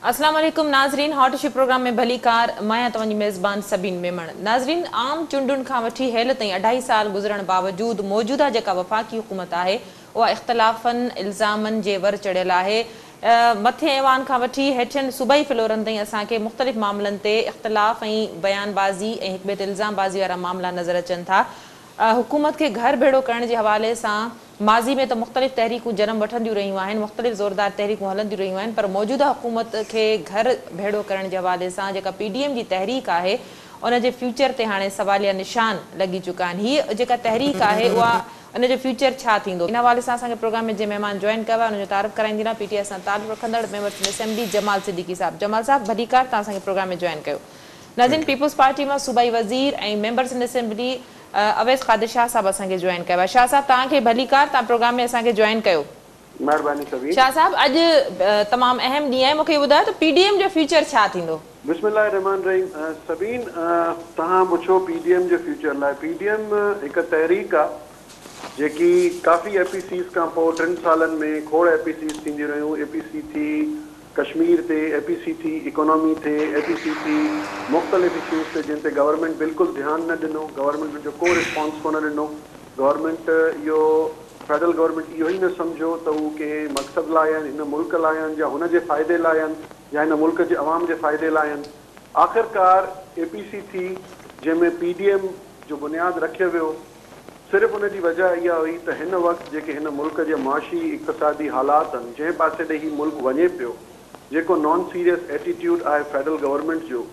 अस्सलाम वालेकुम नाज़रीन, हॉट इशू प्रोग्राम में भली कार मैं तव्हांजी मेज़बान सबीन मेमण। नाज़रीन, आम चूंडुनि खां वठी हेल ताईं 2.5 साल गुज़रण बावजूद मौजूदा जेका वफ़ाक़ी हुकूमत आहे उहा इख़्तिलाफ़नि इल्ज़ामनि जे वर चढ़ियल आहे। मथे ऐवान खां वठी हेठियुनि सूबाई फ्लोरनि ताईं असांखे मुख़्तलिफ़ मामलनि ते इख़्तिलाफ़ ऐं बयानबाज़ी ऐं हिक ॿिए ते इल्ज़ामबाज़ी वारा मामला नज़र अचनि था। हुकूमत के घर भेड़ो करण जे हवाले सां माज़ी में तो मुख़्तलिफ़ तहरीकूं जन्म वठंदियूं रहियूं आहिनि, मुख़्तलिफ़ ज़ोरदार तहरीकूं हलंदियूं रहियूं आहिनि, पर मौजूदा हुकूमत के घर भेड़ो करण जे हवाले सां जेका PDM जी तहरीक आहे उन जे फ्यूचर ते हाणे सवालिया निशान लॻी चुका आहिनि। हीअ जेका तहरीक आहे उहा उन जो फ्यूचर छा थींदो, इन हवाले सां असांखे प्रोग्राम में जे महिमान जॉइन कयो आहे उन जो तारीफ़ कराईंदीमां PTI सां ताल्लुक़ रखंदड़ मेंबर असेंबली जमाल सिद्दीकी साहब। जमाल साहब भलीकार तव्हां असांखे प्रोग्राम में जॉइन कयो। नाज़रीन, पीपल्स पार्टी मां सूबाई वज़ीर ऐं members in assembly Awais Qadir Shah साहब असांखे जॉइन कयो आहे। शाह साहब तव्हांखे भलीकार, तव्हां प्रोग्राम में असांखे जॉइन कयो। मेहरबानी सबीन। शाह साहब, अॼु तमामु अहम ॾींहुं आहे, मूंखे ॿुधायो त PDM जो फ्यूचर छा थींदो? बिस्मिल्लाहिर्रहमानिर्रहीम। सबीन, तव्हां पुछो PDM जो फ्यूचर लाइ। PDM हिकु तहरीक आहे जेकी काफ़ी APCs खां पोइ 3 सालनि में खोड़ APCs थींदियूं रहियूं। APC थी कश्मीर ते, APC थी इकोनॉमी थे, APC थी मुख़्तलिफ़ इशूज़ ते जिन ते गवर्नमेंट बिल्कुलु ध्यानु न ॾिनो, गवर्नमेंट जो को रिस्पॉन्स कोन ॾिनो। गवर्नमेंट इहो फेडरल गवर्नमेंट इहो ई न सम्झो त उहो कंहिं मक़सद लाइ आहिनि, हिन मुल्क लाइ आहिनि या हुन जे फ़ाइदे लाइ आहिनि या हिन मुल्क जे अवाम जे फ़ाइदे लाइ आहिनि। आख़िरकार APC थी जंहिंमें PDM जो बुनियादु रखियो वियो, सिर्फ़ु उन जी वजह इहा हुई त हिन वक़्तु जेके हिन मुल्क जे माशी इक़्तिसादी हालात आहिनि, जंहिं पासे ॾे हीउ मुल्क वञे पियो, जेको नॉन सीरियस एटीट्यूड आहे फेडरल गवर्नमेंट जो,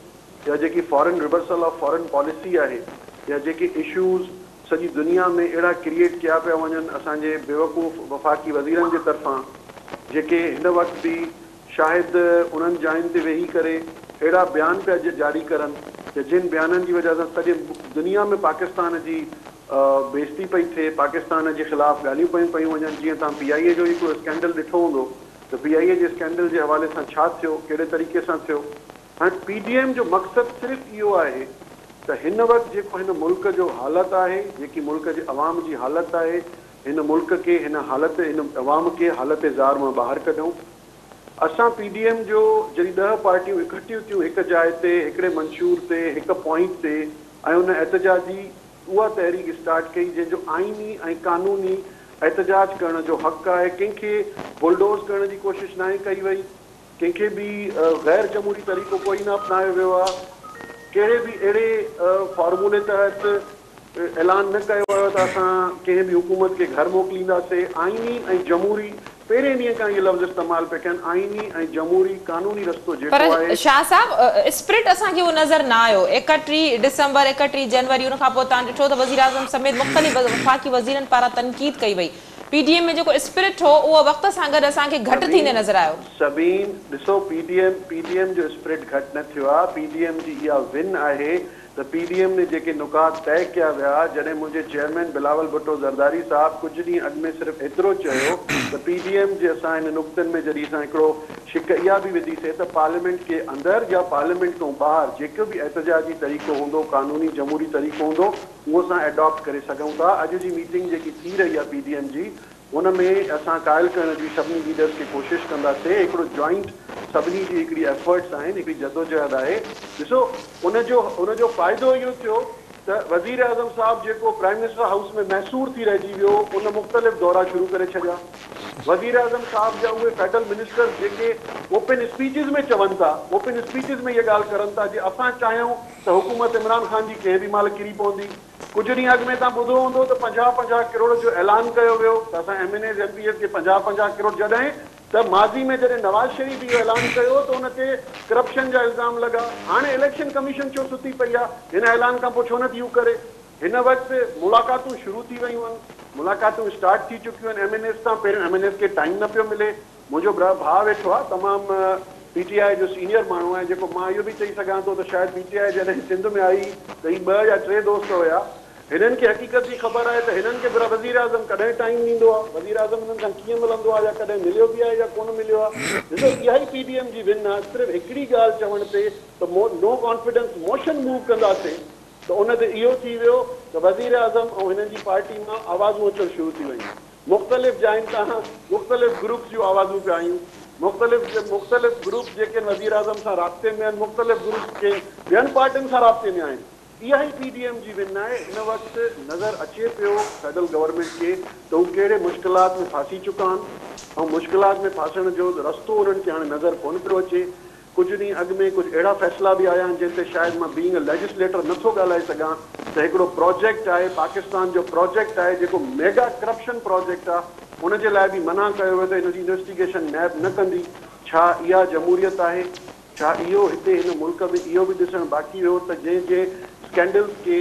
या जेकी foreign reversal of foreign policy आहे, या जेके इशूज़ सॼी दुनिया में अहिड़ा क्रिएट कया पिया वञनि असांजे बेवकूफ़ वफ़ाक़ी वज़ीरनि जे तरफ़ां, जेके हिन वक़्तु बि शायदि उन्हनि जायुनि ते वेही करे अहिड़ा बयान पिया जारी करनि त जिन बयाननि जी वजह सां सॼे दुनिया में पाकिस्तान जी बेइज़ती पई थिए, पाकिस्तान जे ख़िलाफ़ु ॻाल्हियूं पयूं वञनि। जीअं तव्हां PIA जो हिकिड़ो स्कैंडल ॾिठो हूंदो त PIA जे स्कैंडल जे हवाले सां छा थियो, कहिड़े तरीक़े सां थियो। हाणे PDM जो मक़सदु सिर्फ़ु इहो आहे त हिन वक़्तु जेको हिन मुल्क जो हालत आहे, जेकी मुल्क जे अवाम जी हालत आहे, हिन मुल्क खे हिन अवाम खे हालत ज़ार मां ॿाहिरि कढूं। असां PDM जो जॾहिं 10 पार्टियूं इकठियूं थियूं हिकु जाइ ते, हिकिड़े मंशूर ते, हिकु पॉइंट ते, ऐं उन एहतजाजी उहा तहरीक स्टार्ट कई जंहिंजो आइनी ऐं कानूनी एहतजाज करण जो हक़ आहे। कंहिंखे बुलडोज़ करण जी कोशिशि न कई वई, कंहिंखे बि गैर जमहूरी तरीक़ो कोई न अपनायो वियो आहे, कहिड़े बि अहिड़े फॉर्मूले तहत ऐलान न कयो वियो त असां कंहिं बि हुकूमत खे घर मोकिलींदासीं। आइनी ऐं जमहूरी पहिरें ॾींहं खां इहे लफ़्ज़ इस्तेमालु पिया कनि, आइनी ऐं जमहूरी कानूनी रस्तो जेको आहे। पर शाह साहब, स्पिरिट असांखे उहो नज़र न आयो। 31 दिसंबर 31 जनवरी उन खां पोइ तव्हां ॾिठो त वज़ीर आज़म समेत मुख़्तलिफ़ वफ़ाक़ी वज़ीरनि पारां तनक़ीद कई वई। PDM में जेको स्पिरिट हो उहो वक़्त सां गॾु असांखे घटि थींदे नज़र आयो। सबीन ॾिसो, PDM जो स्पिरिट घटि न थियो आहे। PDM जी इहा विन आहे त PDM ने जेके नुकात तय कया विया, जॾहिं मुंहिंजे चेयरमैन बिलावल भुट्टो ज़रदारी साहब कुझु ॾींहं अॻु में सिर्फ़ु एतिरो चयो त PDM जे असां हिन नुक़्तनि में जॾहिं असां हिकिड़ो शिक इहा बि विधीसीं त पार्लियामेंट के अंदरि या पार्लियामेंट खां ॿाहिरि जेको बि एहतजाजी तरीक़ो हूंदो, कानूनी जमहूरी तरीक़ो हूंदो, उहो असां एडॉप्ट करे सघूं था। अॼु जी मीटिंग जेकी थी रही आहे PDM जी, उन में असां क़ाइल करण जी सभिनी लीडर्स खे कोशिशि कंदासीं। हिकिड़ो जॉइंट सभिनी जी हिकिड़ी एफर्ट्स आहिनि, हिकिड़ी जदोजहद आहे। ॾिसो, उनजो फ़ाइदो इहो थियो त वज़ीर आज़म साहब जेको प्राइम मिनिस्टर हाउस में मैसूर थी रहिजी वियो, उन मुख़्तलिफ़ दौरा शुरू करे छॾिया। वज़ीर आज़म साहब जा उहे फेडरल मिनिस्टर जेके ओपन स्पीचिस में चवनि था, ओपन स्पीचिस में इहा ॻाल्हि करनि था जे असां चाहियूं त हुकूमत इमरान ख़ान जी कंहिं बि महिल किरी पवंदी। कुझु ॾींहं अॻु में तव्हां ॿुधो हूंदो त 50-50 करोड़ जो ऐलान कयो वियो त असां MNAs MPs खे 50-50 करोड़, जॾहिं त माज़ी में जॾहिं नवाज़ शरीफ़ इहो ऐलान कयो त उन ते करप्शन जा इल्ज़ाम लॻा। हाणे इलेक्शन कमीशन छो सुती पई आहे? हिन ऐलान खां पोइ छो न थियूं करे? हिन वक़्तु मुलाक़ातूं शुरू थी वियूं आहिनि, मुलाक़ातूं स्टार्ट थी चुकियूं आहिनि MNAs सां। पहिरियों MNAs खे टाइम न पियो मिले। मुंहिंजो भाउ वेठो आहे, तमामु PTI जो सीनियर माण्हू आहे, जेको मां इहो बि चई सघां थो त शायदि PTI जॾहिं सिंध में आई त ही 2 या 3 दोस्त हुया। हिननि खे हक़ीक़त जी ख़बर आहे त हिननि खे वज़ीर आज़म कॾहिं टाइम ॾींदो आहे, वज़ीर आज़म हिननि खां कीअं मिलंदो आहे, या कॾहिं मिलियो बि आहे या कोन मिलियो आहे। ॾिसो, इहा ई PDM जी विन आहे। सिर्फ़ु हिकिड़ी ॻाल्हि चवण ते त नो कॉन्फिडेंस मोशन मूव कंदासीं त उन ते इहो थी वियो त वज़ीर आज़म ऐं हिननि जी पार्टी मां आवाज़ूं अचणु शुरू थी वयूं। मुख़्तलिफ़ जायुनि तां मुख़्तलिफ़ ग्रुप्स जूं आवाज़ूं पिया आयूं। मुख़्तलिफ़ ग्रुप जेके वज़ीर आज़म सां राब्ते में आहिनि, मुख़्तलिफ़ ग्रुप के ॿियनि पार्टियुनि सां राब्ते में आहिनि। इहा ई PDM जी विन आहे। इन वक़्तु नज़र अचे पियो फेडरल गवर्नमेंट खे त हू कहिड़े मुश्किलात में फासी चुका आहिनि ऐं मुश्किलात में फासण जो रस्तो उन्हनि खे हाणे नज़र कोन पियो अचे। कुझु ॾींहं अॻु में कुझु अहिड़ा फ़ैसिला बि आया आहिनि जंहिं ते शायदि मां बीइंग अ लेजिस्लेटर नथो ॻाल्हाए सघां त हिकिड़ो प्रोजेक्ट आहे, पाकिस्तान जो प्रोजेक्ट आहे जेको मेगा करप्शन प्रोजेक्ट आहे, उनजे लाइ बि मना कयो वियो त हिनजी इन्वेस्टिगेशन नैब न कंदी। छा इहा जमहूरियत आहे? छा इहो हिते हिन मुल्क में इहो बि ॾिसणु बाक़ी हुयो त जंहिं स्कैंडल्स के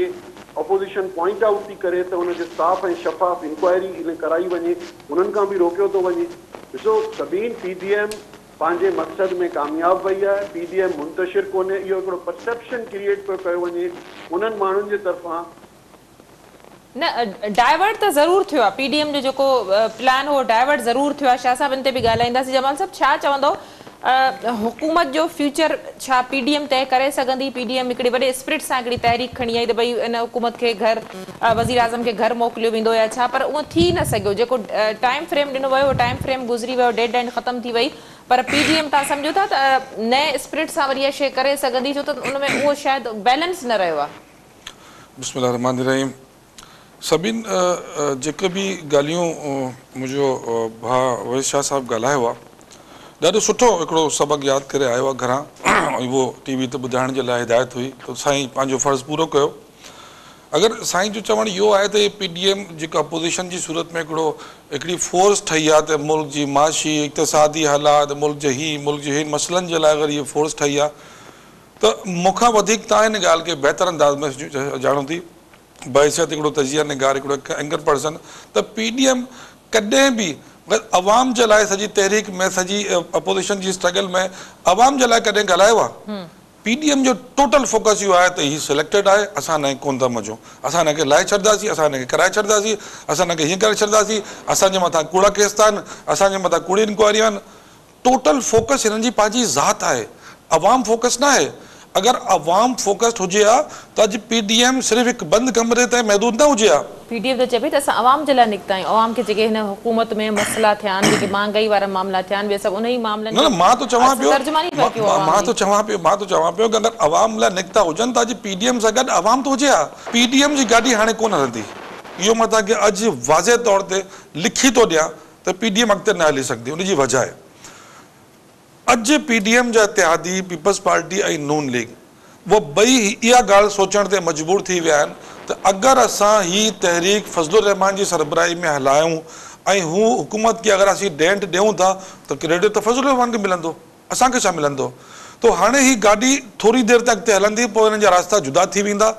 अपोज़िशन पॉइंट आउट थी करे त उनजे साफ़ ऐं शफ़ाफ़ इंक्वायरी इन कराई वञे, उन्हनि खां बि रोकियो थो वञे। ॾिसो सभीन PDM पंहिंजे मक़सद में कामयाबु वई आहे। PDM मुंतशिर कोन्हे, इहो हिकिड़ो परसेप्शन क्रिएट पियो कयो वञे उन्हनि माण्हुनि जे तरफ़ां। न डाइवर्ट त ज़रूर थियो आहे, PDM जो जेको प्लान हो डाइवर्ट ज़रूर थियो आहे। शाह साहब इन ते बि ॻाल्हाईंदासीं। जमाल साहब छा चवंदो हुकूमत जो फ्यूचर छा PDM तय करे सघंदी? PDM हिकिड़ी वॾे स्प्रिट सां हिकिड़ी तहरीक खणी आई त भई इन हुकूमत खे घर वज़ीर आज़म खे घर मोकिलियो वेंदो या छा, पर उहो थी न सघियो। जेको टाइम फ्रेम ॾिनो वियो टाइम फ्रेम गुज़री वियो, डेड एंड ख़तम थी वई। पर PDM तव्हां सम्झो था त नए स्प्रिट सां वरी इहा शइ करे सघंदी, छो त उन में उहो शायदि बैलेंस न रहियो आहे। बिस्मिल्लाह रहमान रहीम। सभिनि जेके बि ॻाल्हियूं मुंहिंजो भाउ वहीद शाह साहब ॻाल्हायो आहे, ॾाढो सुठो हिकिड़ो सबक़ु यादि करे आयो आहे घरां ऐं उहो TV ते ॿुधाइण जे लाइ हिदायत हुई त साईं पंहिंजो फ़र्ज़ु पूरो कयो। अगरि साईं जो चवणु इहो आहे त PDM जेका अपोज़िशन जी सूरत में हिकिड़ी फोर्स ठही आहे त मुल्क जी माशी इक़्तिसादी हालात, मुल्क जे हिन मसइलनि जे लाइ अगरि इहा फोर्स ठही आहे त मूंखां वधीक तव्हां हिन ॻाल्हि खे बहितर अंदाज़ में ॼाणो थी बहसियत हिकिड़ो तजिया निगार, हिकिड़ो एंकर पर्सन, त PDM कॾहिं बि अवाम जे लाइ सॼी तहरीक में सॼी अपोज़िशन जी स्ट्रगल में अवाम जे लाइ कॾहिं ॻाल्हायो आहे? PDM जो टोटल फोकस इहो आहे त हीउ सिलेक्टेड आहे, असां हिन कोन था मञूं, असां हिनखे लाहे छॾंदासीं, असां हिनखे कराए छॾंदासीं, असां हिनखे हीअं करे छॾंदासीं, असांजे मथां कूड़ा केस था आहिनि, असांजे मथां कूड़ी इंक्वायरियूं आहिनि। टोटल फोकस हिननि जी पंहिंजी ज़ात आहे, अवाम फोकस न आहे। अगर अवाम फोकस्ड हुजे हा त अॼु PDM सिर्फ़ु हिकु बंदि कमरे ताईं महदूद न हुजे हा। PDM त चए पई त असां अवाम जे लाइ निकिता आहियूं, अवाम खे जेके हिन हुकूमत में मसइला थिया आहिनि, जेके महांगाई वारा मामला थिया आहिनि, ॿिया सभु उन ई मामलनि न मां तो चवां पियो कि अगरि अवाम लाइ निकिता हुजनि त अॼु PDM सां गॾु अवाम त हुजे हा। PDM जी गाॾी हाणे कोन हलंदी, इहो मां तव्हांखे अॼु वाज़े तौर ते लिखी थो ॾियां त PDM अॻिते न हली सघंदी। उनजी वजह आहे अॼु PDM जा इतिहादी पीपल्स पार्टी ऐं नून लीग वो ॿई इहा ॻाल्हि सोचण ते मजबूर थी विया आहिनि त अगरि असां ही तहरीक फज़लुर रहमान जी सरबराही में हलायूं ऐं हू हुकूमत खे अगरि असीं डेंट ॾियूं था त क्रेडिट त फज़लुर रहमान खे मिलंदो, असांखे छा मिलंदो? तो हाणे ही गाॾी थोरी देरि तक अॻिते हलंदी, पोइ हिननि जा रास्ता जुदा थी वेंदा।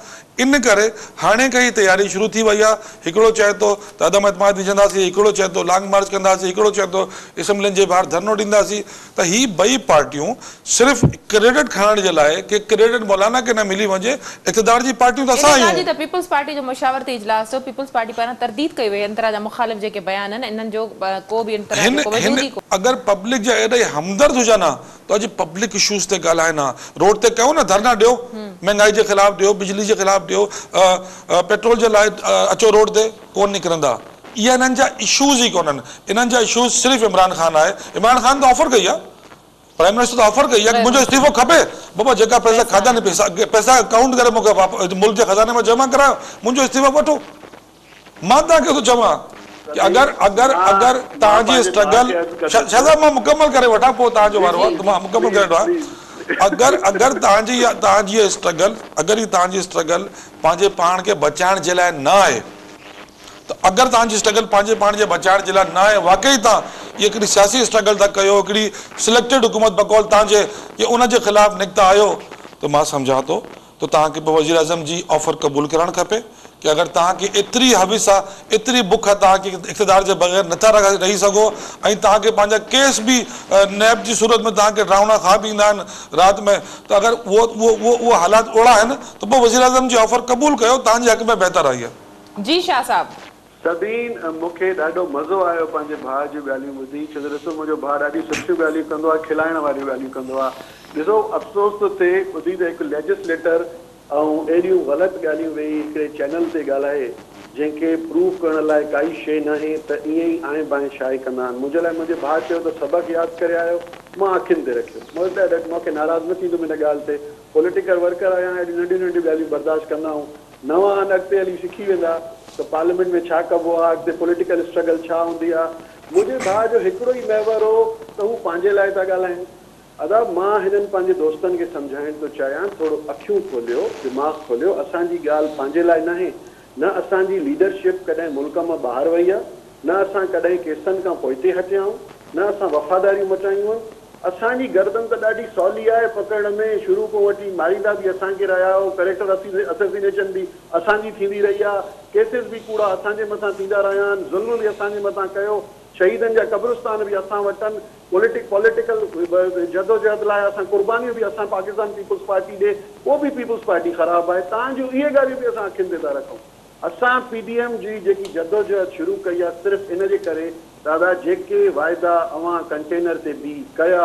इन करे हाणे खां ई तयारी शुरू थी वई आहे। हिकिड़ो चए थो त अदम एतमाद विझंदासीं, हिकिड़ो चए थो लॉन्ग मार्च कंदासीं, हिकिड़ो चए थो असेंबलियुनि जे ॿाहिरि धरनो ॾींदासीं। त ही ॿई पार्टियूं सिर्फ़ु क्रेडिट खणण जे लाइ कि क्रेडिट मौलाना खे न मिली वञे, इक़्तिदार जी पार्टियूं त असां आहियूं। त पीपल्स पार्टी जो मुशावरती इजलास हो, पीपल्स पार्टी पारां तरदीद कई वई इन तरह जा मुखालिफ जेके बयान आहिनि, इन्हनि जो को बि इन तरह जो वजूद ई कोन्हे। अगरि पब्लिक जा एॾा ई हमदर्द हुजनि हा त अॼु पब्लिक इशूज़ ते ॻाल्हाइनि हा, रोड ते कयो न धरना ॾियो, महंगाई जे ख़िलाफ़ ॾियो, बिजली जे ख़िलाफ़ ॾियो, पेट्रोल जे लाइ अचो रोड ते, कोन निकिरंदा। इहे हिननि जा इशूज़ ई कोन्हनि, इन्हनि जा इशूज़ सिर्फ़ु इमरान ख़ान आहे। इमरान ख़ान त ऑफर कई आहे, प्राइम मिनिस्टर त ऑफर कई आहे कि मुंहिंजो इस्तीफ़ो खपे, बाबा जेका पैसा खाधा न पैसा अकाउंट करे मूंखे मुल्क जे ख़ज़ाने में जमा करायो, मुंहिंजो इस्तीफ़ो वठो। मां तव्हांखे थो चवां कि अगरि तव्हांजी स्ट्रगल, शायदि मां मुकमल करे वठां पोइ तव्हांजो वारो आहे, मां मुकमल करे वठां। अगरि तव्हांजी स्ट्रगल, अगरि ही तव्हांजी स्ट्रगल पंहिंजे पाण खे बचाइण जे लाइ न आहे, त अगरि तव्हांजी स्ट्रगल पंहिंजे पाण खे बचाइण जे लाइ न आहे, वाक़ई तव्हां इहा हिकिड़ी सियासी स्ट्रगल था कयो, हिकिड़ी सिलेक्टेड हुकूमत बकौल तव्हांजे कि उनजे ख़िलाफ़ निकिता आहियो, त मां सम्झां थो त तव्हांखे पोइ वज़ीर आज़म जी ऑफर क़बूल करणु खपे कि अगरि तव्हांखे एतिरी हविस आहे, एतिरी बुख आहे, तव्हांखे इक़्तिदार जे बग़ैर नथा रही सघो ऐं तव्हांखे पंहिंजा केस बि नैब जी सूरत में तव्हांखे ड्रावना खा बि ईंदा आहिनि राति में, त अगरि उहो हालात ओड़ा आहिनि त पोइ वज़ीर आज़म जी ऑफर क़बूल कयो, तव्हांजे हक़ में बहितर आई आहे। जी शाह साहब, सभीन मूंखे ॾाढो मज़ो आयो पंहिंजे भाउ जूं ॻाल्हियूं ॿुधी, छो त ॾिसो मुंहिंजो भाउ ॾाढी सुठियूं ॻाल्हियूं कंदो आहे, खिलाइण वारियूं ॻाल्हियूं कंदो आहे। ॾिसो अफ़सोस थो थिए ॿुधी त हिकु लेजिस्लेटर ऐं अहिड़ियूं ग़लति ॻाल्हियूं वेही हिकिड़े चैनल ते ॻाल्हाए जंहिंखे प्रूव करण लाइ काई शइ न आहे त ईअं ई आए बाए शाए कंदा आहिनि। मुंहिंजे लाइ मुंहिंजे भाउ चयो त सबक़ु यादि करे आयो, मां अखियुनि ते रखियो। मूंखे नाराज़ न थींदो हिन ॻाल्हि ते। पॉलिटिकल वर्कर आहियां, अहिड़ी नंढियूं नंढियूं ॻाल्हियूं बर्दाश्त कंदा आहियूं। नवां अॻिते हली सिखी वेंदा त पार्लियामेंट में छा कबो आहे, अॻिते पॉलिटिकल स्ट्रगल छा हूंदी आहे। मुंहिंजे भाउ जो हिकिड़ो ई महवर हो त हू पंहिंजे लाइ था ॻाल्हाइनि। अदा मां हिननि पंहिंजे दोस्तनि खे सम्झाइण थो चाहियां, थोरो अखियूं खोलियो, दिमाग़ खोलियो। असांजी ॻाल्हि पंहिंजे लाइ न आहे, न असांजी लीडरशिप कॾहिं मुल्क मां ॿाहिरि वई आहे, न असां कॾहिं केसनि खां पोइते हटिया आहियूं, न असां वफ़ादारियूं मचायूं आहिनि। असांजी गर्दन त ॾाढी सवली आहे पकड़ण में। शुरू खां वठी मारींदा बि असांखे रहिया आहियो, कैरेक्टर असैसिनेशन बि असांजी थींदी रही आहे, केसिस बि कूड़ा असांजे मथां थींदा रहिया आहिनि, ज़ुल्म बि असांजे मथां कयो, शहीदनि जा क़ब्रिस्तान बि असां वटि, पॉलिटिकल जदोजहद लाइ असां कुर्बानियूं बि असां पाकिस्तान पीपुल्स पार्टी ॾे, उहो बि पीपुल्स पार्टी ख़राबु आहे। तव्हांजूं इहे ॻाल्हियूं बि असां अखियुनि ते था रखूं। असां PDM जी जेकी जदोजहद शुरू कई आहे सिर्फ़ु इन जे करे दादा जेके वाइदा अवां कंटेनर ते बि कया।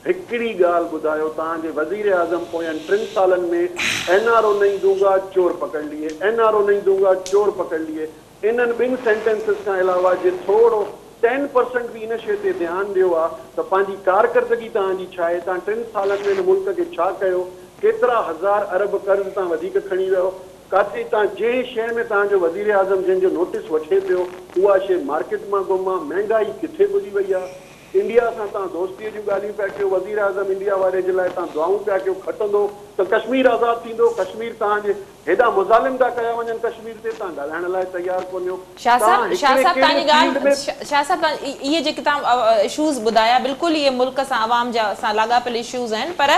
हिकिड़ी ॻाल्हि ॿुधायो, तव्हांजे वज़ीर आज़म पोयनि 3 सालनि में NRO नहीं दूंगा चोर पकड़ लिए, NRO नहीं दूंगा चोर पकड़ लिए। इन्हनि 2 सेंटेंसिस खां अलावा जे थोरो 10% बि इन शइ ते ध्यानु ॾियो आहे त पंहिंजी कारकर्दगी तव्हांजी छा आहे, तव्हां 3 सालनि में हिन मुल्क खे छा कयो, केतिरा हज़ार अरब कर्ज़ तव्हां वधीक खणी वियो, काथे तव्हां जंहिं शइ में तव्हांजो वज़ीर आज़म जंहिंजो नोटिस वठे पियो उहा शइ मार्केट मां गुम आहे। महांगाई किथे पुॼी वई आहे। इंडिया सां तव्हां दोस्तीअ जूं ॻाल्हियूं पिया कयो, वज़ीर आज़म इंडिया वारे जे लाइ तव्हां दुआऊं पिया कयो, खटंदो त कश्मीर आज़ादु थींदो। कश्मीर तव्हांजे हेॾा मुज़ालिम था कया वञनि कश्मीर ते, तव्हां ॻाल्हाइण लाइ तयारु कोन आहियो। शाह साहब तव्हांजी ॻाल्हि, शाह साहब इहे जेके तव्हां इशूज़ ॿुधाया बिल्कुलु इहे मुल्क सां आवाम जा सां लाॻापियल इशूज़ आहिनि, पर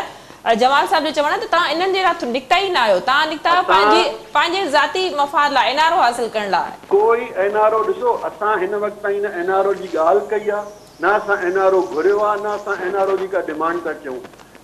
जमाल साहब जो चवणु आहे त तव्हां इन्हनि जे राति निकिता ई न आहियो, तव्हां निकिता पंहिंजे ज़ाती मफ़ाद लाइ, NRO हासिल करण लाइ। कोई NRO ॾिसो, असां हिन वक़्त ताईं न NRO जी ॻाल्हि कई आहे, न असां NRO घुरियो आहे, न असां NRO जी का डिमांड था कयूं।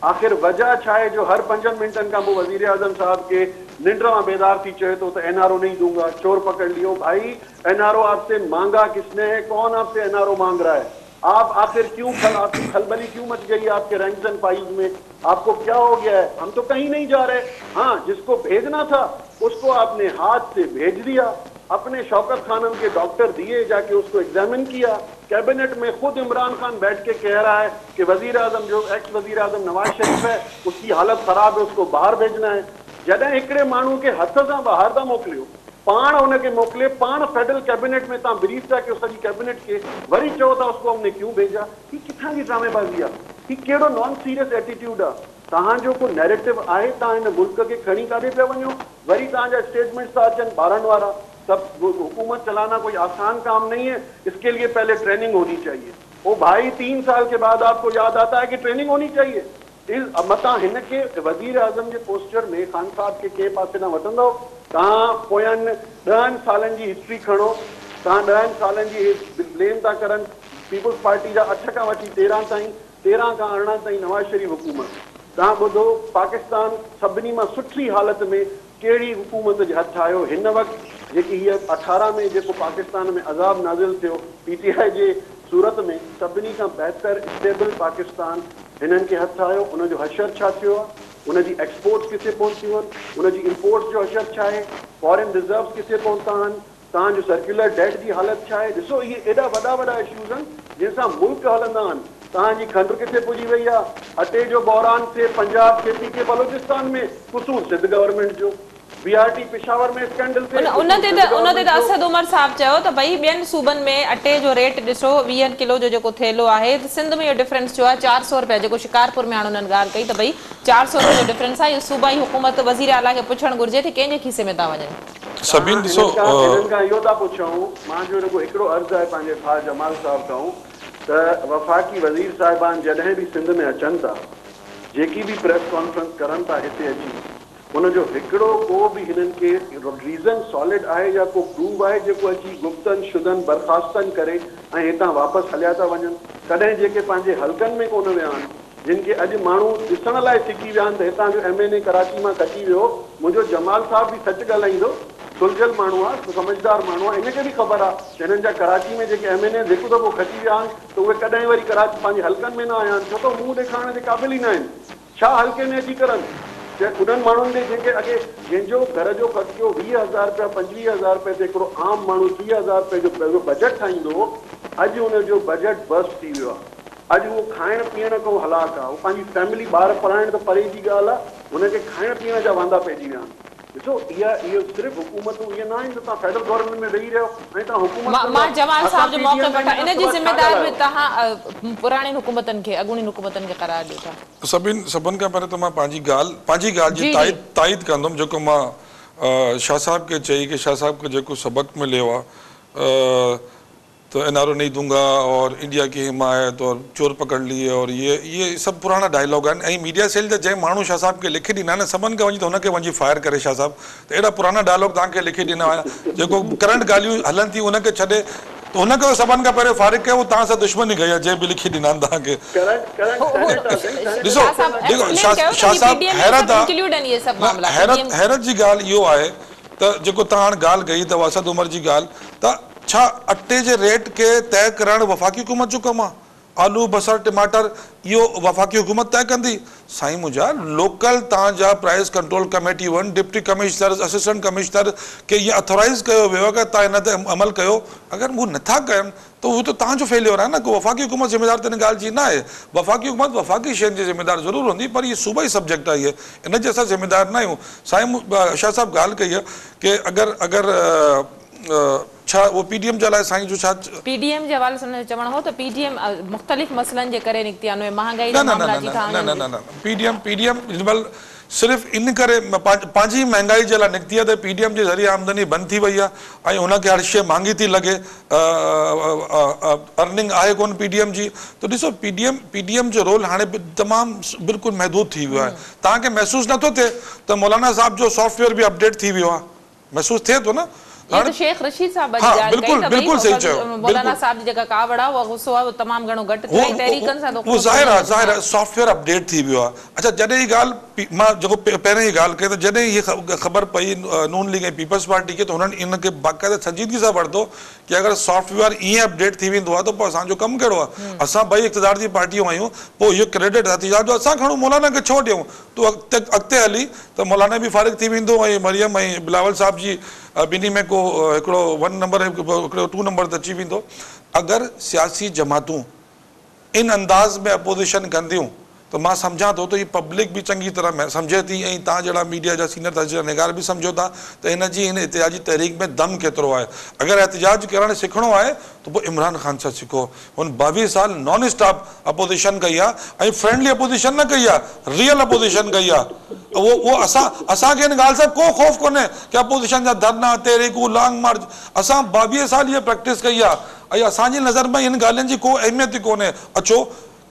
आख़िर वजह छा आहे जो हर 5 मिंटनि खां पोइ वज़ीर आज़म साहब के निंड मां बेदार थी चए थो त NRO नहीं दूंगा, चोर पकड़ लियो। भाई NRO आपसे मांगा किसने है, कौन आपसे NRO मांग रहा है? आप आखिर क्यों खलबली क्यों मच गई आपके रैंक्स एंड फाइल्स में? आपको क्या हो गया है? हम तो कहीं नहीं जा रहे। हाँ, जिसको भेजना था उसको आपने हाथ से भेज दिया। अपने शौकत खानम के डॉक्टर दिए, जाके उसको एग्जामिन किया। कैबिनेट में खुद इमरान खान बैठ के कह रहा है कि वजीर आजम जो एक्स वजीर आजम नवाज शरीफ है उसकी हालत खराब है, उसको बाहर भेजना है। जॾहिं हिकिड़े माण्हू के हथ सां ॿाहिरि था मोकिलियो, पाण हुनखे मोकिले, पाण फेडरल कैबिनेट में तव्हां ब्रीफ था कयो सॼी कैबिनेट के, वरी चओ था उसको हमने क्यों भेजा। ही किथां जी ड्रामेबाज़ी आहे? ही कहिड़ो नॉन सीरियस एटीट्यूड आहे? तव्हांजो को नैरेटिव आहे? तव्हां हिन मुल्क खे खणी काॾे पिया वञो? वरी तव्हांजा स्टेटमेंट्स था अचनि ॿारनि वारा। सब हुकूमत चलाना कोई आसान काम नहीं है, इसके लिए पहले ट्रेनिंग होनी चाहिए। ओ भाई 3 साल के बाद आपको याद आता है कि ट्रेनिंग होनी चाहिए। मता हिन के वजीर आजम के पोस्टर में खान साहब के पासे न वठंदो। तव्हां पोयनि 10 सालनि जी हिस्ट्री खणो, तव्हां 10 सालनि जी ब्लेम था करनि पीपुल्स पार्टी जा 8 खां वठी 13 ताईं, 13 खां 18 ताईं नवाज शरीफ हुकूमत। तव्हां ॿुधो पाकिस्तान सभिनी मां सुठी हालत में कहिड़ी हुकूमत जे हथ आयो हिन वक़्तु, जेकी हीअ 18 में जेको पाकिस्तान में अज़ाब नाज़िल थियो PTI जे सूरत में, सभिनी खां बहितर स्टेबल पाकिस्तान हिननि खे हथ आयो। उनजो हशर छा थियो आहे, उनजी एक्सपोर्ट्स किथे पहुतियूं आहिनि, उनजी इंपोर्ट्स जो हशर छा आहे, फॉरेन रिजर्व्स किथे पहुता आहिनि, तव्हांजो सर्कुलर डेट जी हालत छा आहे। ॾिसो इहे एॾा वॾा वॾा इशूज़ आहिनि जंहिंसां मुल्क हलंदा आहिनि। तव्हांजी खंड किथे पुॼी वई आहे, अटे जो बहरान थिए पंजाब के PK बलोचिस्तान में, कसूर सिंध गवर्नमेंट जो, BRT पेशावर में स्कैंडल थे। उन ते असद उमर साहब चयो त भई ॿियनि सूबनि में अटे जो रेट ॾिसो 20 किलो जो जेको थेलो आहे, त सिंध में इहो डिफरेंस जो आहे 400 रुपया, जेको शिकारपुर में हाणे उन्हनि ॻाल्हि कई त भई 400 रुपये जो डिफरेंस आहे। इहो सूबाई हुकूमत वज़ीर आला खे पुछणु घुरिजे त कंहिंजे खीसे में था वञनि। सभिनि ॾिसो हिननि खां इहो था पुछूं, मुंहिंजो रुॻो हिकिड़ो अर्ज़ु आहे पंहिंजे भाउ जमाल साहब खां त वफ़ाक़ी वज़ीर साहिबान जॾहिं बि सिंध में अचनि था, जेकी बि प्रेस कॉन्फ्रेंस करनि था हिते अची, उनजो हिकिड़ो को बि हिननि के रीज़न सॉलिड आहे या को प्रूव आहे जेको अची गुप्तन शुदन बर्खास्तन करे ऐं हितां वापसि हलिया था वञनि। कॾहिं जेके पंहिंजे हल्कनि में कोन विया आहिनि, जिन खे अॼु माण्हू ॾिसण लाइ सिकी विया आहिनि त हितां जो MNA कराची मां खटी वियो, मुंहिंजो जमाल साहब बि सच ॻाल्हाईंदो, सुलझल माण्हू आहे, समझदार माण्हू आहे, इनखे बि ख़बर आहे त हिननि जा कराची में जेके MNA हिकु दफ़ो खटी विया आहिनि त उहे कॾहिं वरी कराची पंहिंजे हल्कनि में न आया आहिनि, छो त मुंहुं ॾेखारण जे क़ाबिल ई न आहिनि। छा हल्के में अची करनि उन्हनि माण्हुनि खे जेके अॻे जंहिंजो घर जो ख़र्चो 20,000 रुपया 25,000 रुपए ते हिकिड़ो आम माण्हू 30,000 रुपए जो बजट ठाहींदो, अॼु हुनजो बजट बस्ट थी वियो आहे। अॼु उहो खाइण पीअण खां हलाक आहे, उहो पंहिंजी फैमिली ॿार पढ़ाइण त परे जी ॻाल्हि आहे, हुनखे खाइण पीअण जा वांदा पइजी विया आहिनि। ॾिसो इहो सिर्फ़ु हुकूमतूं इहे न आहिनि त तव्हां फेडरल गवर्नमेंट में वेही रहियो ऐं तव्हां हुकूमत मां जमाल साहब जो मौक़े वठां, इन जी ज़िम्मेदार बि तव्हां पुराणी हुकूमतनि खे अॻूणी हुकूमतनि खे करार ॾियो था। सभिनि खां पहिरियों त मां पंहिंजी ॻाल्हि जी ताईद कंदुमि जेको मां शाह साहब खे चई कि शाह साहब खे जेको सबक़ मिलियो आहे तो एनआरओ नहीं दूंगा और इंडिया की हिमायत और चोर पकड़ लिए और ये सब पुराना डायलॉग है। मीडिया सेल जो जै माण्हू शाह साहब के लिखी ॾिना न सभिनि खे वञी त हुनखे वञी फायर करे शाह साहब, त अहिड़ा पुराना डायलॉग तव्हांखे लिखी ॾिना हुआ जेको करंट ॻाल्हियूं हलनि थियूं उनखे छॾे त हुनखे सभिनि खां पहिरियों फारिग कयो, तव्हां सां दुश्मनी कई आहे जंहिं बि लिखी ॾिना आहिनि तव्हांखे। ॾिसो शाह साहब हैरत जी ॻाल्हि इहो आहे त जेको तव्हां हाणे ॻाल्हि कई त असद उमर जी ॻाल्हि, त छा अटे जे रेट के तय करण वफ़ाक़ी हुकूमत जो कमु आहे? आलू बसर टमाटर इहो वफ़ाक़ी हुकूमत तय कंदी? साईं मुंहिंजा लोकल तव्हांजा price control committee one deputy commissioner assistant commissioner खे इहो अथोराइज़ कयो वियो आहे कि तव्हां हिन ते अमल कयो। अगरि उहो नथा कनि त उहो त तव्हांजो फेलियर आहे न, को वफ़ाक़ी हुकूमत ज़िम्मेदार त हिन ॻाल्हि जी न आहे। वफ़ाक़ी हुकूमत वफ़ाक़ी शयुनि जी ज़िम्मेदार ज़रूरु हूंदी, पर इहे सूबाई सब्जेक्ट आहे, इहे इन जे असां ज़िम्मेदार न आहियूं। साईं शाह साहब ॻाल्हि कई आहे कि अगरि छा वो पीडीएम जे लाइ साईं जो छा पीडीएम जे हवाले सां चवणो हो त पीडीएम मुख़्तलिफ़ मसलनि जे करे निकिती आहे, महांगाई जा मामला जी था न पीडीएम सिर्फ़ु इन करे पंहिंजी महांगाई जे लाइ निकिती आहे त पीडीएम जे ज़रिए आमदनी बंदि थी वई आहे ऐं हुनखे हर शइ महांगी थी लॻे, अर्निंग आहे कोन पीडीएम जी। त ॾिसो पीडीएम जो रोल हाणे तमामु बिल्कुलु महदूद थी वियो आहे। तव्हांखे महसूसु नथो थिए त मौलाना साहब जो सॉफ्टवेयर बि अपडेट थी वियो आहे? महसूसु थिए थो न? शेख रशीद साहब बिल्कुल सही चयो, मौलाना साहब जी जेका कावड़ आहे वो गुस्सो आहे वो तमामु घणो घटि थियो आहे, तहरीकनि सां वो ज़ाहिर आहे सॉफ्टवेयर अपडेट थी वियो आहे। अच्छा जॾहिं ही ॻाल्हि मां जेको पहिरें ई ॻाल्हि कई त जॾहिं हीअ ख़बर पई नून लीग ऐं पीपल्स पार्टी खे त हुननि इनखे बाक़ाइदा संजीदगी सां वरितो कि अगरि सॉफ्टवेयर ईअं अपडेट थी वेंदो आहे त पोइ असांजो कमु कहिड़ो आहे? असां ॿई इक़्तिदार जी पार्टियूं आहियूं, पोइ इहो क्रेडिट एहतिजाज जो असां खणूं, मौलाना खे छो ॾियूं? तो अॻिते हली त मौलाना बि फारिग थी वेंदो ऐं मरियम ऐं बिलावल साहब जी ॿिन्ही में को हिकिड़ो 1 नंबर हिकिड़ो 2 नंबर त अची वेंदो। अगरि सियासी जमातूं इन अंदाज़ में अपोज़िशन कंदियूं तो मां सम्झां थो त ही पब्लिक भी चंगी तरह सम्झे थी ऐं तव्हां जहिड़ा मीडिया जा सीनियर तजनिगार भी सम्झो था त हिन जी हिन एहतिजाजी तहरीक में दम केतिरो आहे। अगरि एहतिजाज करणु सिखणो आहे त पोइ इमरान ख़ान सां सिखो। हुन 22 साल नॉन स्टॉप अपोज़िशन कई आहे ऐं फ्रेंडली अपोज़िशन न कई आहे, रियल अपोज़िशन कई आहे। वो असांखे हिन ॻाल्हि सां को ख़ौफ़ कोन्हे कि अपोज़िशन जा धरना तहरीकूं लॉन्ग मार्च, असां 22 साल इहा प्रैक्टिस कई आहे ऐं असांजी नज़र में हिन ॻाल्हियुनि जी को अहमियत ई कोन्हे। अचो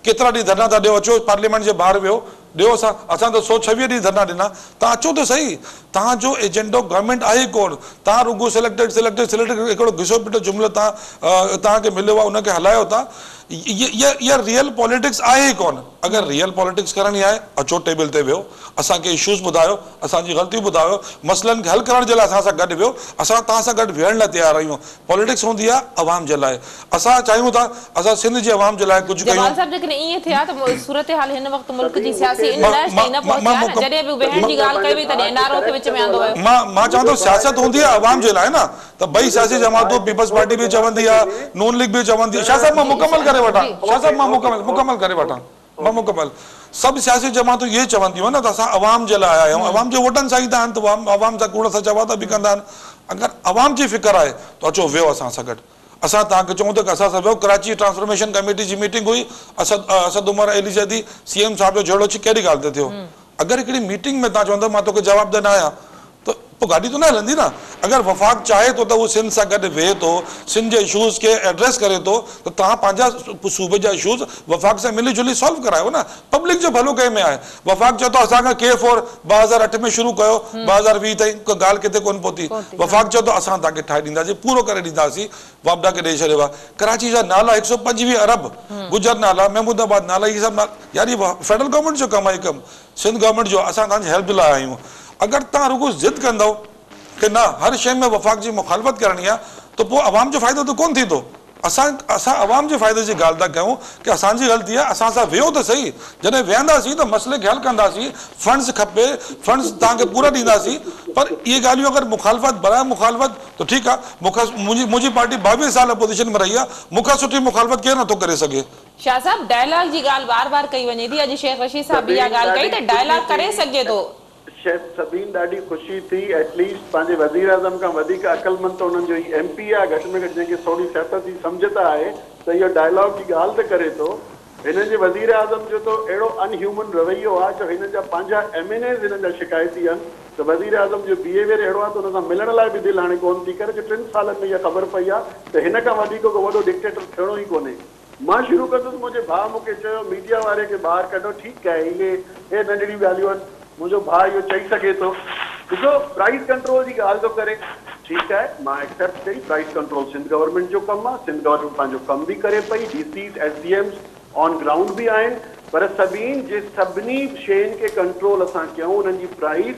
केतिरा ॾींहं धरना था ॾियो, अचो पार्लियामेंट जे ॿाहिरि वियो ॾियो, असां त 126 ॾींहं धरना ॾिना, तव्हां अचो त सही। तव्हांजो एजेंडो गवर्नमेंट आहे कोन, तव्हां रुगो सिलेक्टेड हिकिड़ो घिसो पिटो जुमिलो तव्हांखे मिलियो आहे उनखे हलायो था। इहा रियल पॉलिटिक्स आहे ई कोन। अगरि रियल पॉलिटिक्स करणी आहे अचो टेबल ते वियो, असांखे इशूज़ ॿुधायो, असांजी ग़लतियूं ॿुधायो, मसइलनि खे हल करण जे लाइ असां सां गॾु वियो, असां तव्हां सां गॾु विहण लाइ तयारु आहियूं। पॉलिटिक्स हूंदी आहे अवाम जे लाइ, असां चाहियूं था असां सिंध जे अवाम जे लाइ कुझु कयूं। ईअं थिया त सूरत हाल हिन वक़्तु मुल्क जी सियासी न पहुचा, जॾहिं बि वेहण जी ॻाल्हि कई हुई तॾहिं एनआरओ खे विच में आंदो वियो। मां चवंदो सियासत हूंदी आहे अवाम जे लाइ न, त ॿई सियासी जमातूं पीपल्स पार्टी बि चवंदी आहे, नून लीग बि चवंदी आहे। शाह साहब मां मुकमल करे वठां, शाह साहब मां मुकमल करे वठां, मां मुकमल सभु सियासी जमातूं इहे चवंदियूं आहिनि न त असां अवाम जे लाइ आया आहियूं, अवाम जे वोटनि सां ईंदा आहिनि त अवाम सां कूड़ सां चवा बि कंदा आहिनि। अगरि अवाम जी फिक्र आहे त अचो वियो असां सां गॾु, असां तव्हांखे चऊं था कि असां सां वियो। कराची ट्रांसफॉर्मेशन कमेटी जी मीटिंग हुई, असद उमर अली जदी सीएम साहब जो जहिड़ो अची कहिड़ी ॻाल्हि ते थियो। अगरि हिकिड़ी मीटिंग में तव्हां चवंदो मां तोखे जवाबु ॾियणु आहियां त पोइ गाॾी त न हलंदी न। अगरि वफ़ाक़ चाहे थो त उहो सिंध सां गॾु वेहे थो, सिंध जे इशूज़ खे एड्रेस करे थो, त तव्हां पंहिंजा सूबे जा इशूज़ वफ़ाक़ सां मिली जुली सॉल्व करायो न। पब्लिक जो भलो कंहिं में आहे। वफ़ाक़ चए थो असांखां K4 2008 में शुरू कयो, 2020 ताईं को ॻाल्हि किथे कोन पहुती। वफ़ाक़ चए थो असां तव्हांखे ठाहे ॾींदासीं, पूरो करे ॾींदासीं, वापडा खे ॾेई छॾियो आहे। कराची जा नाला 125 अरब, गुजर नाला, महमूदाबाद नाला, इहे सभु यार इहे फेडरल गवर्नमेंट जो कमु आहे, कमु सिंध गवर्नमेंट जो। असां तव्हांजी हेल्प जे लाइ आहियूं। अगरि तव्हां रुगो ज़िद कंदव कि न हर शइ में वफ़ाक़ जी मुखालफ़त करणी आहे त पोइ अवाम जो फ़ाइदो त कोन थींदो। असां अवाम जे फ़ाइदे जी ॻाल्हि था कयूं कि असांजी ग़लती आहे, असां सां वेहो त सही, जॾहिं वेहंदासीं त मसइले खे हल कंदासीं, फंड्स खपे, फंड्स तव्हांखे पूरा ॾींदासीं, पर इहे ॻाल्हियूं अगरि मुखालफ़त बराए मुखालफ़त त ठीकु आहे, मुंहिंजी पार्टी 22 साल अपोजिशन में रही आहे, मूंखां सुठी मुखालफ़त केरु नथो करे सघे। शाह साहब, डायलॉग जी ॻाल्हि बार बार कई वञे थी, अॼु शेख रशीद साहब बि इहा ॻाल्हि कई त डायलॉग करे सघिजे थो। सभिनि ॾाढी ख़ुशी थी, एटलीस्ट पंहिंजे वज़ीर आज़म खां वधीक अक़लमंद त हुननि जो ई MP आहे, घटि में घटि जंहिंखे थोरी सियासत जी सम्झ त आहे त इहो डायलॉग जी ॻाल्हि त करे थो। हिननि जे वज़ीर आज़म जो त अहिड़ो अनह्यूमन रवैयो आहे जो हिननि जा पंहिंजा MNAs हिननि जा शिकायती आहिनि त वज़ीर आज़म जो बिहेवियर अहिड़ो आहे त हुन सां मिलण लाइ बि दिलि हाणे कोन थी करे, जो 3 सालनि में इहा ख़बर पई आहे त हिन खां वधीक को वॾो डिक्टेटर थियणो ई कोन्हे। मां शुरू कंदुसि, मुंहिंजे भाउ मूंखे चयो मीडिया वारे खे ॿाहिरि कढो, ठीकु आहे, इहे नंढड़ियूं ॻाल्हियूं आहिनि, मुंहिंजो भाउ इहो चई सघे थो। ॾिसो, प्राइस कंट्रोल जी ॻाल्हि थो करे, ठीकु आहे, मां एक्सेप्ट कई, प्राइस कंट्रोल सिंध गवर्नमेंट जो कमु आहे, सिंध गवर्नमेंट पंहिंजो कमु बि करे पई, DCs SDMs ऑन ग्राउंड बि आहिनि, पर सभिनी शयुनि खे कंट्रोल असां कयूं, उन्हनि जी प्राइस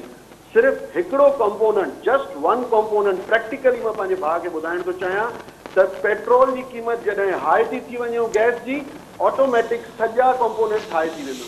सिर्फ़ु हिकिड़ो component, just one component, practically मां पंहिंजे भाउ खे ॿुधाइण थो चाहियां त पेट्रोल जी क़ीमत जॾहिं हाई थी वञे गैस जी, ऑटोमेटिक सॼा कंपोनेंट हाई थी वेंदो,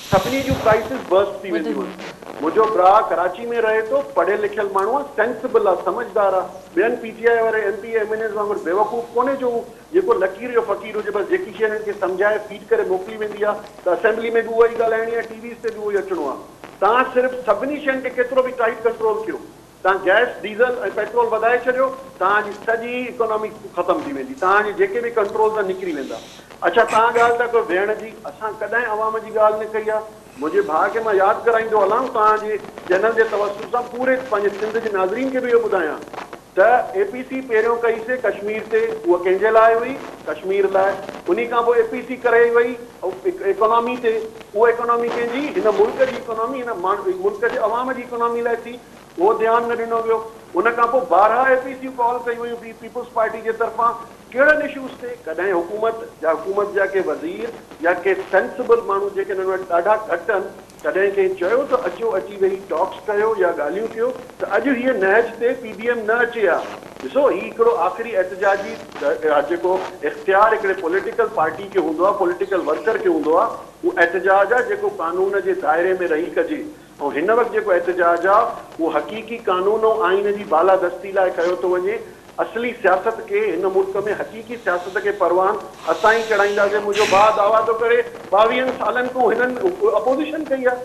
सभिनी जूं प्राइसिस बर्स्ट थी वेंदियूं आहिनि। मुंहिंजो भाउ कराची में रहे थो, पढ़ियल लिखियल माण्हू आहे, सेंसिबल आहे, समझदार आहे, ॿियनि PTI वारे MP MNAs वांगुरु बेवकूफ़ कोन्हे जो जेको लकीर जो फ़क़ीर हुजे, बसि जेकी शइ हिननि खे सम्झाए फीड करे मोकिली वेंदी आहे त असेंबली में बि उहा ई ॻाल्हाइणी आहे, TVs ते बि उहो ई अचिणो आहे। तव्हां सिर्फ़ु सभिनी शयुनि खे केतिरो बि टाइट कंट्रोल कयो, तव्हां गैस डीज़ल ऐं पेट्रोल वधाए छॾियो, तव्हांजी सॼी इकोनॉमी ख़तमु थी वेंदी, तव्हांजे जेके बि कंट्रोल सां निकिरी वेंदा। अच्छा, तव्हां ॻाल्हि था कयो वेहण जी, असां कॾहिं अवाम जी ॻाल्हि न कई आहे। मुंहिंजे भाउ खे मां यादि कराईंदो हलां, तव्हांजे चैनल जे तवसुल सां पूरे पंहिंजे सिंध जे नाज़रीन खे बि इहो ॿुधायां त APC पहिरियों कईसीं कश्मीर ते, उहा कंहिंजे लाइ हुई, कश्मीर लाइ, उन खां पोइ APC करे वई इकोनॉमी ते, उहा इकोनॉमी कंहिंजी, हिन मुल्क जी इकोनॉमी, हिन मुल्क जे अवाम जी इकोनॉमी लाइ थी, उहो ध्यानु न ॾिनो वियो। उन खां पोइ 12 APC कॉल कई वयूं पीपुल्स पार्टी जे तरफ़ां, कहिड़नि इशूज़ ते, कॾहिं हुकूमत जा के वज़ीर या के सेंसिबल माण्हू जेके हिननि वटि ॾाढा घटि आहिनि, कॾहिं कंहिं चयो त अचो अची वेही टॉक्स कयो या ॻाल्हियूं कयो, त अॼु हीअ नहज ते PDM न अचे हा। ॾिसो, हीउ हिकिड़ो आख़िरी एहतजाजी जेको इख़्तियार हिकिड़े पॉलिटिकल पार्टी खे हूंदो आहे, पॉलिटिकल वर्कर खे हूंदो आहे, उहो एहतजाज आहे जेको कानून जे दायरे में रही कजे। ऐं हिन वक़्तु जेको एहतजाज आहे उहो हक़ीक़ी कानून ऐं आइन जी बालादस्ती लाइ कयो थो वञे। असली सियासत के हिन मुल्क में हक़ीक़ी सियासत के परवान असां ई चढ़ाईंदासीं। मुंहिंजो भाउ दावा थो करे 22 सालनि खां हिननि अपोजिशन कई आहे,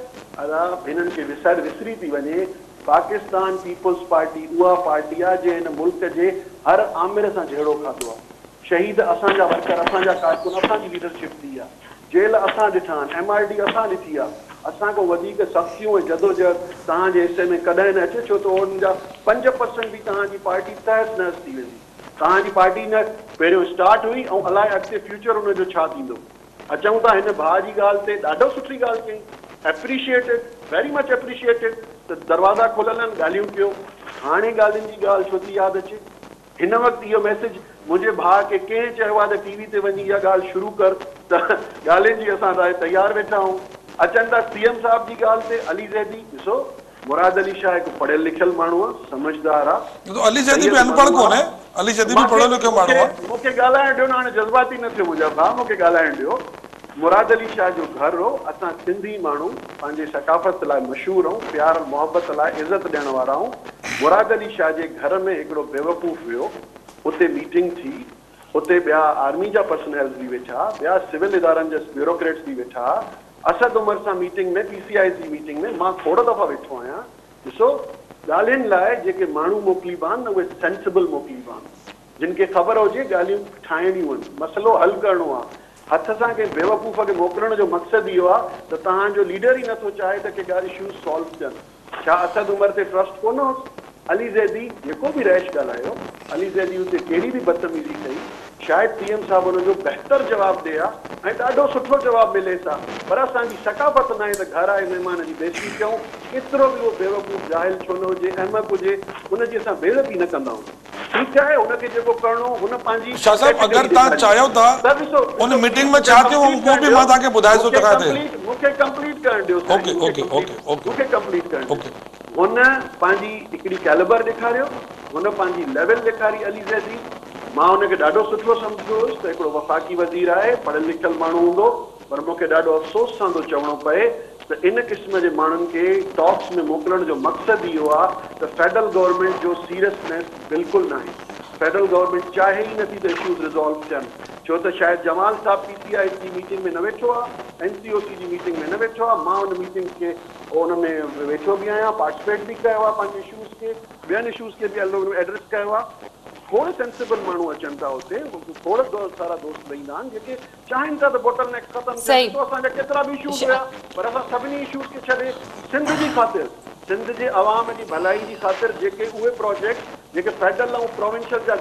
हिननि खे विसरी थी वञे पाकिस्तान पीपुल्स पार्टी उहा पार्टी आहे जंहिं हिन मुल्क जे हर आमिर सां जहिड़ो खाधो आहे। शहीद असांजा वर्कर, असांजा कारकुन, असांजी लीडरशिप थी आहे, जेल असां ॾिठा आहिनि, MID असां ॾिठी आहे। असां खां वधीक सख़्तियूं ऐं जदोजहद तव्हांजे हिसे में कॾहिं न अचे, छो त उन जा 5% बि तव्हांजी पार्टी तहस नहस थी वेंदी। तव्हांजी पार्टी न पहिरियों स्टार्ट हुई ऐं अलाए अॻिते फ्यूचर हुनजो छा थींदो। अचूं था हिन भाउ जी ॻाल्हि ते, ॾाढो सुठी ॻाल्हि कई, एप्रिशिएटेड, वेरी मच एप्रिशिएटेड, त दरवाज़ा खुलियल आहिनि, ॻाल्हियूं कयो। हाणे ॻाल्हियुनि जी ॻाल्हि छो थी यादि अचे? हिन वक़्तु इहो मैसेज मुंहिंजे भाउ खे कंहिं चयो आहे त TV ते वञी इहा ॻाल्हि शुरू कर, त ॻाल्हियुनि जी असां तयारु वेठा आहियूं। अचनि था CM साहब जी ॻाल्हि ते, अली ज़ैदी। ॾिसो, मुराद अली शाह हिकु पढ़ियल लिखियल माण्हू आहे, समझदार आहे। अली ज़ैदी बि अनपढ़ कोन्हे, अली ज़ैदी बि पढ़ियल लिखियल माण्हू आहे। मूंखे ॻाल्हाइण ॾियो न, हाणे जज़्बाती न थियो मुंहिंजा भाउ, मूंखे ॻाल्हाइण ॾियो। मुराद अली शाह जो घर हो, असां सिंधी माण्हू पंहिंजे सकाफ़त लाइ मशहूरु आहियूं, प्यार मोहबत लाइ इज़त ॾियण वारा आहियूं। मुराद अली शाह जे घर में हिकिड़ो बेवकूफ़ वियो, उते मीटिंग थी, उते ॿिया आर्मी जा पर्सनल्स बि वेठा, ॿिया सिविल इदारनि जा ब्यूरोक्रेट्स बि वेठा। असद उमर सां मीटिंग में, PCI जी मीटिंग में मां खोड़ दफ़ा वेठो आहियां। ॾिसो, ॻाल्हियुनि लाइ जेके माण्हू मोकिलीबा आहिनि न, उहे सेंसिबल मोकिलीबा आहिनि, जिन खे ख़बर हुजे ॻाल्हियूं ठाहिणियूं आहिनि, मसइलो हल करिणो आहे। हथ सां कंहिं बेवकूफ़ खे मोकिलण जो मक़सदु इहो आहे त तव्हांजो लीडर ई नथो चाहे त के ॻाल्हि इशूज़ सॉल्व थियनि। छा असद उमर ते ट्रस्ट कोन हो? अली ज़ैदी जेको बि रैश ॻाल्हायो, अली ज़ैदी उते कहिड़ी बि बदतमीज़ी कई, शायदि CM साहब हुनजो बहितर जवाबु ॾे हा ऐं ॾाढो सुठो जवाबु मिलेसि हा, पर असांजी सकाफ़त न आहे त घर आए महिमान जी बेइज़ती कयूं। केतिरो बि उहो बेवकूफ़ जाहिल छो न हुजे, अहमक हुजे, हुनजी असां बेइज़ती न कंदा आहियूं। ठीकु आहे, हुनखे जेको करिणो हुन पंहिंजी। शाह साहब, अगरि तव्हां चाहियो था उन मीटिंग में छा थियो उहो बि मां तव्हांखे ॿुधाए थो सघां ते। मूंखे कंप्लीट करण ॾियो, मूंखे कंप्लीट करण ॾियो। हुन पंहिंजी हिकिड़ी कैलिबर ॾेखारियो, हुन पंहिंजी लेवल ॾेखारी अली ज़ैदी। मां हुनखे ॾाढो सुठो सम्झंदो हुयुसि त हिकिड़ो वफ़ाक़ी वज़ीर आहे, पढ़ियल लिखियल माण्हू हूंदो, पर मूंखे ॾाढो अफ़सोस सां थो चवणो पए त इन क़िस्म जे माण्हुनि खे टॉक्स में मोकिलण जो मक़सदु इहो आहे त फेडरल गवर्नमेंट जो सीरियसनेस बिल्कुलु न आहे। फेडरल गवर्नमेंट चाहे ई नथी त इशूज़ रिज़ॉल्व थियनि, छो त शायदि जमाल साहब PTI जी मीटिंग में न वेठो आहे, NCOC जी मीटिंग में न वेठो आहे। मां हुन मीटिंग खे हुन में वेठो बि आहियां, पार्टिसिपेट बि कयो आहे, पंहिंजे इशूज़ खे ॿियनि इशूज़ खे बि एड्रेस कयो आहे। थोड़े सेंसिबल माण्हू अचनि था हुते, थोड़ा सारा दोस्त वेंदा आहिनि जेके चाहिनि था त बोटल नेक ख़तमु थिए। तो असांजा केतिरा बि इशूज़ हुया, पर असां सभिनी इशूज़ खे छॾे सिंध जी ख़ातिर, सिंध जे अवाम जी भलाई जी ख़ातिर जेके उहे प्रोजेक्ट जेके फेडरल ऐं प्रोविंशियल जा गॾ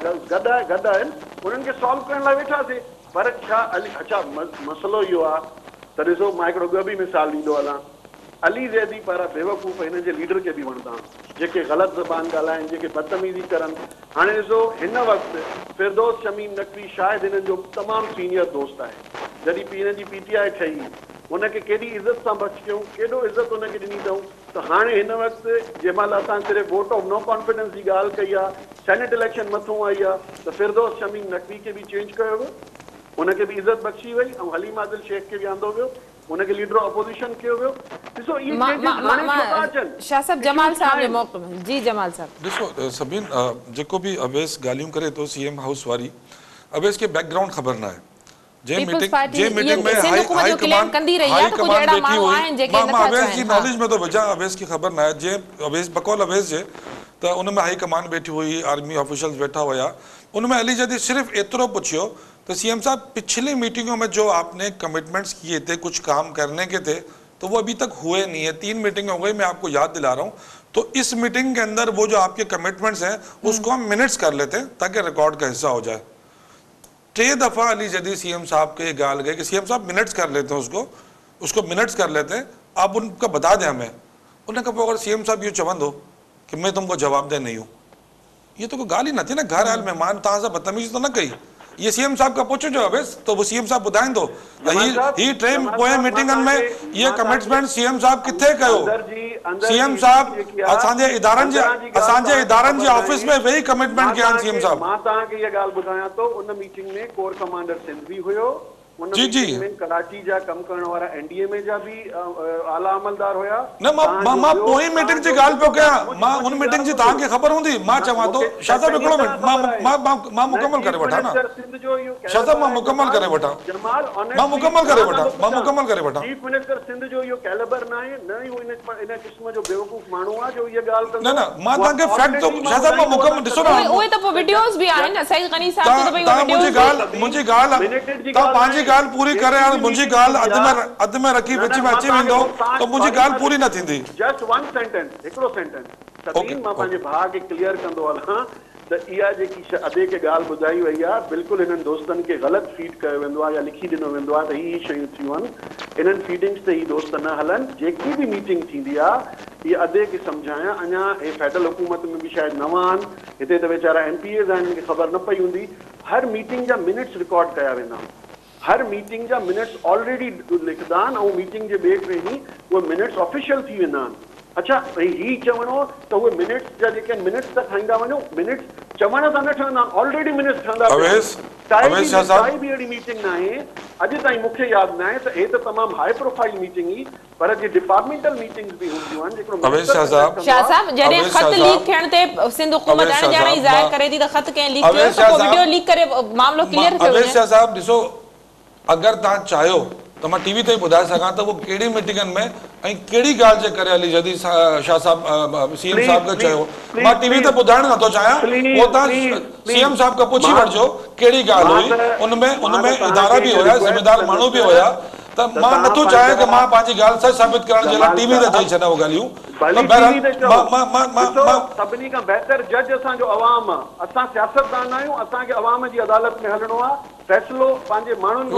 आहिनि उन्हनि खे सॉल्व करण लाइ वेठासीं। पर छा अच्छा मसइलो इहो आहे त ॾिसो, मां हिकिड़ो ॿियो बि मिसाल ॾींदो हलां। अली ज़ैदी पारां बेवकूफ़ हिन जे लीडर खे बि वणंदा आहिनि, जेके ग़लति ज़बान ॻाल्हाइनि, जेके बदतमीज़ी करनि। हाणे ॾिसो, हिन वक़्तु फिरदौस शमीम नक़वी शायदि हिननि जो तमामु सीनियर दोस्त आहे। जॾहिं हिन जी PTI ठही, हुनखे केॾी इज़त सां बच कयूं, केॾो इज़त हुनखे ॾिनी अथऊं। त हाणे हिन वक़्तु जंहिं महिल असां सिर्फ़ु वोट ऑफ नो कॉन्फिडेंस जी ॻाल्हि कई आहे, सेनेट इलेक्शन मथां आई आहे, त फिरदौस शमीम नक़वी खे बि चेंज कयो वियो, हुनखे बि इज़त बख़्शी वई, ऐं हलीम आदिल शेख खे बि आंदो वियो, हुनखे लीडर ऑपोजिशन कयो वियो। ॾिसो इहे शाह साहब जमाल साहब जे मौक़े में जी जमाल साहब ॾिसो सभिन जेको बि अवेस ॻाल्हियूं करे थो CM हाउस वारी, अवेस खे बैकग्राउंड ख़बर न आहे। जे मीटिंग में हाई कमांड वेठी हुई, मां अवेस जी नॉलेज में तो विझां, अवेस की ख़बर न आहे। जे अवेस बकौल अवेस जे त उन में हाई कमांड वेठी हुई, आर्मी ऑफिशियल्स वेठा हुआ, उनमें अली ज़ैदी सिर्फ एतिरो पुछियो तो CM साहब पिछली मीटिंगों में जो आपने कमिटमेंट्स किए थे कुछ काम करने के थे, तो वो अभी तक हुए नहीं है। 3 मीटिंग हो गई, मैं आपको याद दिला रहा हूँ। तो इस मीटिंग के अंदर वो जो आपके कमिटमेंट्स हैं उसको हम मिनट्स कर लेते हैं ताकि रिकॉर्ड का हिस्सा हो जाए। 3 दफ़ा अली ज़ैदी CM साहब के गाल गए कि CM साहब मिनट्स कर लेते हैं, उसको मिनट्स कर लेते हैं, आप उनका बता दें हमें। उन्हें कहा अगर CM साहब ये चवंदो कि मैं तुमको जवाब दे नहीं हूँ, ये तो कोई गाल ही न थी ना, घर आयल मेहमान तव्हां सां बदतमीज़ी तो न कई। ये CM साहब का पूछो जो अवेस, तो वो CM साहब ॿुधाइनि थो ही ट्रेन पोएं मीटिंगनि में ये कमिटमेंट CM साहब किथे कयो। CM साहब असांजे इदारनि जे ऑफिस में वेही कमिटमेंट कया आहिनि CM साहब। मां तव्हांखे इहा ॻाल्हि ॿुधायां थो, उन मीटिंग में कोर कमांडर सिंध बि हुयो, जी कराची जा कम करण वारा NDA में जा भी आला अमलदार हुया। न मां पोई मीटिंग जी ॻाल्हि पियो कयां, मां उन मीटिंग जी तव्हांखे ख़बर हूंदी। मां चवां थो शाह साहब हिकिड़ो मिनट मां मुकम्मल करे वठां न, शाह साहब मां मुकम्मल करे वठां, चीफ मिनिस्टर सिंध जो इहो कैलिबर न आहे, न ई इन क़िस्म जो बेवकूफ़ माण्हू आहे जो इहा ॻाल्हि कंदो। न मां तव्हांखे फैक्ट तो शाह साहब मां मुकम्मल ॾिसो न, उहे त पोइ वीडियोस बि आहिनि सईद गनी साहब जो, त भई मुंहिंजी ॻाल्हि पंहिंजी ॻाल्हि पूरी करे हाणे मुंहिंजी ॻाल्हि अध में रखी विच में अची वेंदो त मुंहिंजी ॻाल्हि पूरी न थींदी। जस्ट वन सेंटेंस, हिकिड़ो सेंटेंस सभिनी मां पंहिंजे भाउ खे क्लियर कंदो हलां त इहा जेकी अधे खे ॻाल्हि ॿुधाई वई आहे बिल्कुलु हिननि दोस्तनि खे ग़लति फीड कयो वेंदो आहे या लिखी ॾिनो वेंदो आहे त हीअ शयूं थियूं आहिनि, इन्हनि फीडिंग्स ते ही दोस्त न हलनि। जेकी बि मीटिंग थींदी आहे इहा अधे खे सम्झायां, अञा हे फेडरल हुकूमत में बि शायदि नवां आहिनि, हिते त वीचारा MPAs आहिनि, हिनखे ख़बर न पई हूंदी। हर मीटिंग जा मिनट्स रिकॉर्ड कया वेंदा आहिनि, हर मीटिंग जा मिनट्स ऑलरेडी लिखंदा आहिनि ऐं मीटिंग जे ॿिए टे ॾींहुं उहे मिनट्स ऑफिशियल थी वेंदा आहिनि। अच्छा भई हीउ चवणो त उहे मिनट्स जा जेके मिनट्स त ठाहींदा वञो, मिनट्स चवण सां न ठहंदा, ऑलरेडी मिनट्स ठहंदा। काई बि अहिड़ी मीटिंग न आहे अॼु ताईं मूंखे यादि न आहे त हे त तमामु हाई प्रोफाइल मीटिंग हुई, पर जे डिपार्टमेंटल मीटिंग्स बि हूंदियूं आहिनि जेको शाह साहब जॾहिं ख़त लीक थियण ते सिंध हुकूमत हाणे ॼाण ई ज़ाहिर करे थी त ख़त कंहिं लीक कयो त पोइ वीडियो लीक करे मामलो क्लियर थियो। अवेश शाह साहब ॾिसो, अगर तव्हां चाहियो तो मैं टीवी ते ॿुधाए सघां त वो कहिड़ी मीटिंगनि में ऐं कहिड़ी ॻाल्हि जे करे अली ज़ैदी शाह साहब CM साहब खे चयो, मां टीवी ते ॿुधाइण नथो चाहियां, उहो तव्हां CM साहब खां पुछी वठिजो कहिड़ी ॻाल्हि हुई। उनमें इदारा बि हुया, ज़िम्मेदार माण्हू बि हुया, त मां नथो चाहियां कि मां पंहिंजी ॻाल्हि सच साबित करण जे लाइ टीवी ते चई छॾां उहे ॻाल्हियूं। सभिनी खां बहितर जज असांजो अवाम आहे, असां सियासतदान आहियूं, असांखे अवाम जी अदालत में हलणो आहे, फैसलो पंहिंजे माण्हुनि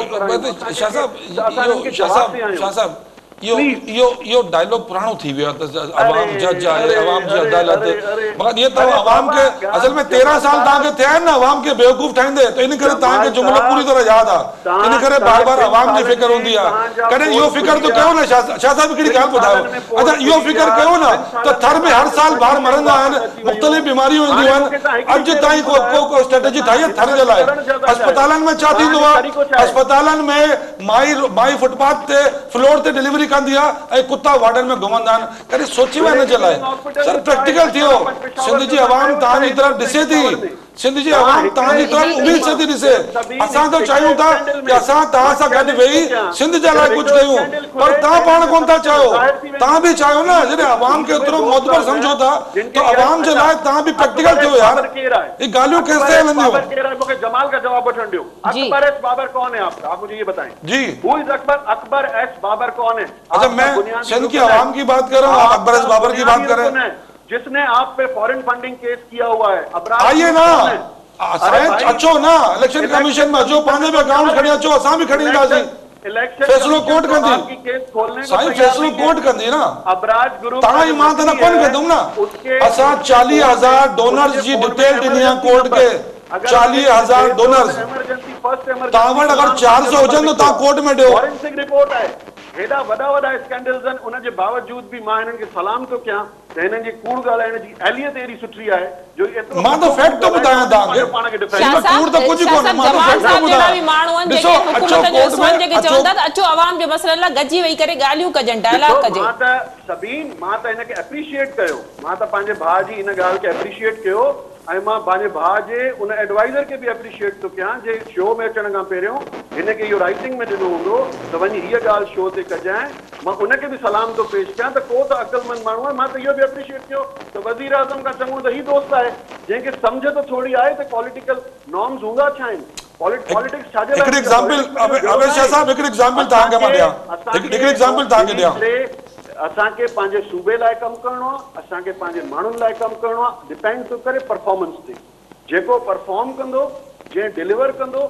यो डायलॉग पुरानो थी वियो अवाम जज आहे अवाम जी अदालत मगर ये तो अवाम के असल में 13 साल ताके थे ना अवाम के बेवकूफ ठाइंदे तो इन करे ताके जुमलो पूरी तरह याद आ इन करे बार-बार अवाम जी फिक्र होंदी आ कदे यो फिक्र तो कयो ना शाह साहब किड़ी गाल बुधायो अच्छा यो फिक्र कयो ना तो थर में हर साल बाहर मरंदा आन मुख्तलिफ बीमारियों होंदी आन अज ताई को स्ट्रेटजी ठाई थर जे लाए अस्पतालन में छा थींदो आ अस्पतालन में माई फुटपाथ ते फ्लोर ते डिलीवरी कंदी आ ए कुत्ता वार्डन में घुमंदा कदे सोची वे न चलाए सर प्रैक्टिकल थियो सिंध जी अवाम तानी तरफ दिसे थी सिंध जी अवाम तानी तरफ उम्मीद से थी दिसे असा तो चाहियो था कि असा ता सा गड वेई सिंध जे लाए कुछ कयूं पर ता पाण कोन था चाहो ता भी चाहो ना जदे अवाम के उतरो मोतबर समझो था तो अवाम जे लाए ता भी प्रैक्टिकल थियो यार ये गालियों कैसे हलंदियो मुझे जमाल का जवाब वठण दियो अकबर एस बाबर कौन है आप मुझे ये बताएं जी हु इज अकबर एस बाबर कौन है अच्छा मैं सिंध की अवाम की बात कर रहा हूं आप अकबर एस बाबर की बात कर रहे हैं जिसने आप पे फॉरेन फंडिंग केस किया हुआ है आइए ना अच्छो ना इलेक्शन कमीशन में जो पाने पे अकाउंट खड़ी अच्छो असा भी खड़ी दासी फैसलो कोर्ट कंदी केस खोलने साईं फैसलो कोर्ट कंदी ना अबराज गुरु ता ईमान तना कोन कर दूं ना असा 40000 डोनर्स जी डिटेल दिनिया कोर्ट के 40000 डोनर्स इमरजेंसी फर्स्ट इमरजेंसी तावण अगर 400 होजन तो ता कोर्ट में दियो फॉरेंसिक रिपोर्ट है हेडा वडा स्कैंडल्स आहिनि उन जे बावजूद भी मां हिननि खे सलाम तो कयां त हिननि जी कूड़ ॻाल्हाइण जी एहलियत एॾी सुठी आहे जो एतिरो मां तो फैक्ट तो ॿुधायां तव्हांखे कूड़ तो कुछ कोन्हे मां तो फैक्ट तो ॿुधायां माण्हू आहिनि जेके हुकूमत जो सोन जेके चवंदा त अचो अवाम जे मसइलनि लाइ गॾिजी वेही करे ॻाल्हियूं कजनि डायलॉग कजे मां त सभीन मां त हिनखे एप्रिशिएट कयो मां त पंहिंजे भाउ जी इन ॻाल्हि खे एप्रिशिएट कयो ऐं मां पंहिंजे भाउ जे उन एडवाइज़र खे बि एप्रिशिएट थो कयां जे शो में अचण खां पहिरियों हिनखे इहो राइटिंग में ॾिनो हूंदो त वञी हीअ ॻाल्हि शो ते कजांइ मां उनखे बि सलाम थो पेश कयां त को त अक़लमंद माण्हू आहे मां त इहो बि एप्रिशिएट कयो त वज़ीर आज़म खां चङो त हीउ दोस्त आहे जंहिंखे सम्झ त थोरी आहे त पॉलिटिकल नॉर्म्स हूंदा छा आहिनि पॉलिटिक्स छाजे लाइ हिकिड़ो एग्जांपल अवेश शाह साहब हिकिड़ो एग्जांपल तव्हांखे मां ॾियां हिकिड़ो एग्जांपल तव्हांखे ॾियां असांखे पंहिंजे सूबे लाइ कमु करिणो आहे असांखे पंहिंजे माण्हुनि लाइ कमु करिणो आहे डिपेंड थो करे परफॉर्मेंस ते जेको परफॉर्म कंदो जंहिं डिलीवर कंदो